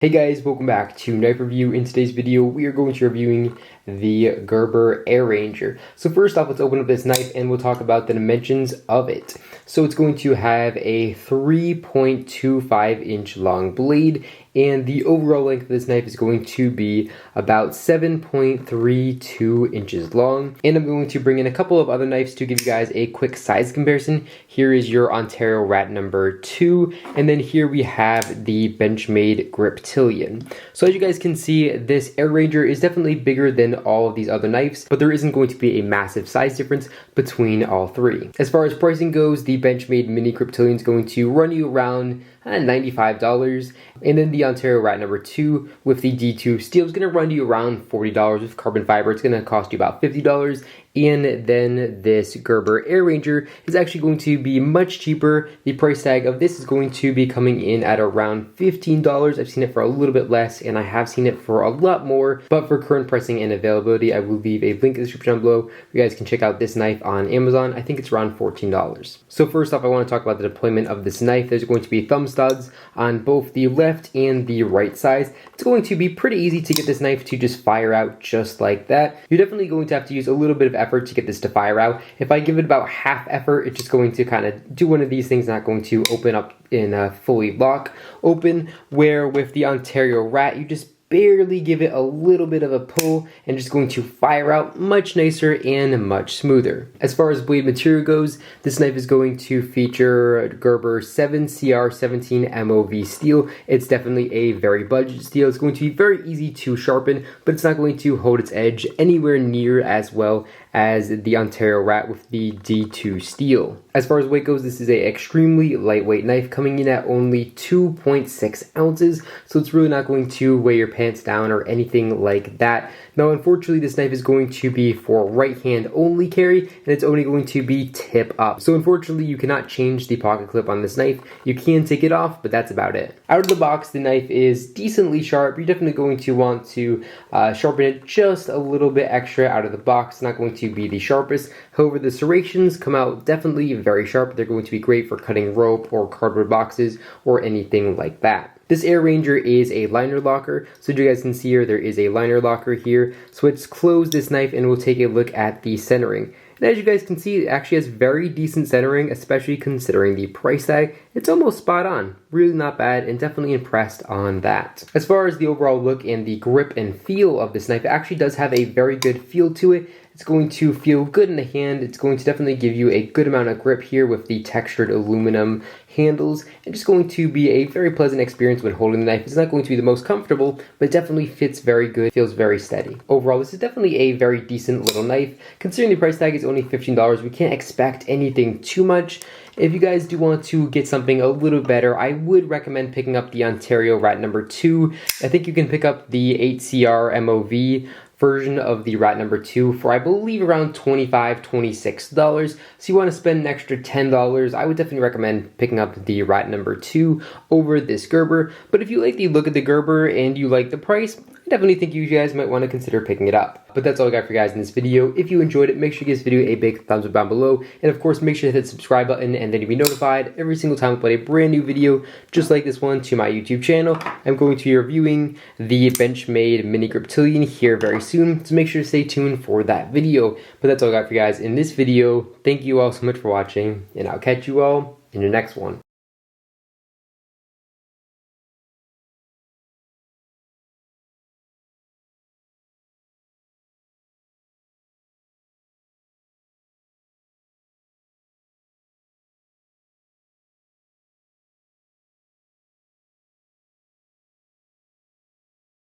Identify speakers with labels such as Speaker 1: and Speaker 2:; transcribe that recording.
Speaker 1: Hey guys, welcome back to Knife Review. In today's video, we are going to be reviewing the Gerber Air Ranger. So first off, let's open up this knife and we'll talk about the dimensions of it. So it's going to have a 3.25 inch long blade, and the overall length of this knife is going to be about 7.32 inches long. And I'm going to bring in a couple of other knives to give you guys a quick size comparison. Here is your Ontario Rat number 2, and then here we have the Benchmade Griptilian. So as you guys can see, this Air Ranger is definitely bigger than all of these other knives, but there isn't going to be a massive size difference between all three. As far as pricing goes, the Benchmade Mini Griptilian is going to run you around $95, and then the Ontario Rat number 2 with the D2 steel is going to run you around $40. With carbon fiber, it's going to cost you about $50. And then this Gerber Air Ranger is actually going to be much cheaper. The price tag of this is going to be coming in at around $15. I've seen it for a little bit less, and I have seen it for a lot more. But for current pricing and availability, I will leave a link in the description down below. You guys can check out this knife on Amazon. I think it's around $14. So first off, I want to talk about the deployment of this knife. There's going to be thumb studs on both the left and the right sides. It's going to be pretty easy to get this knife to just fire out just like that. You're definitely going to have to use a little bit of effort to get this to fire out. If I give it about half effort, it's just going to kind of do one of these things, not going to open up in a fully lock open, where with the Ontario Rat, you just barely give it a little bit of a pull and just going to fire out much nicer and much smoother. As far as blade material goes, this knife is going to feature Gerber 7CR17 MOV steel. It's definitely a very budget steel. It's going to be very easy to sharpen, but it's not going to hold its edge anywhere near as well as the Ontario Rat with the D2 steel. As far as weight goes, this is an extremely lightweight knife, coming in at only 2.6 ounces, so it's really not going to weigh your pants down or anything like that. Now, unfortunately, this knife is going to be for right hand only carry, and it's only going to be tip up. So unfortunately, you cannot change the pocket clip on this knife. You can take it off, but that's about it. Out of the box, the knife is decently sharp. You're definitely going to want to sharpen it just a little bit extra out of the box. It's not going to be the sharpest. However, the serrations come out definitely very sharp. They're going to be great for cutting rope or cardboard boxes or anything like that. This Air Ranger is a liner locker, so you guys can see here there is a liner locker here. So let's close this knife and we'll take a look at the centering. And as you guys can see, it actually has very decent centering, especially considering the price tag. It's almost spot on. Really not bad, and definitely impressed on that. As far as the overall look and the grip and feel of this knife, it actually does have a very good feel to it. It's going to feel good in the hand. It's going to definitely give you a good amount of grip here with the textured aluminum handles, and just going to be a very pleasant experience when holding the knife. It's not going to be the most comfortable, but it definitely fits very good, feels very steady. Overall, this is definitely a very decent little knife. Considering the price tag is only $15, we can't expect anything too much. If you guys do want to get something a little better, I would recommend picking up the Ontario Rat number 2. I think you can pick up the 8CR MOV version of the Rat number 2 for, I believe, around $25, $26. So you want to spend an extra $10, I would definitely recommend picking up the Rat number 2 over this Gerber. But if you like the look of the Gerber and you like the price, I definitely think you guys might want to consider picking it up. But that's all I got for you guys in this video. If you enjoyed it, make sure you give this video a big thumbs up down below. And of course, make sure to hit the subscribe button, and then you'll be notified every single time I upload a brand new video just like this one to my YouTube channel. I'm going to be reviewing the Benchmade Mini Griptilian here very soon, so make sure to stay tuned for that video. But that's all I got for you guys in this video. Thank you all so much for watching, and I'll catch you all in the next one.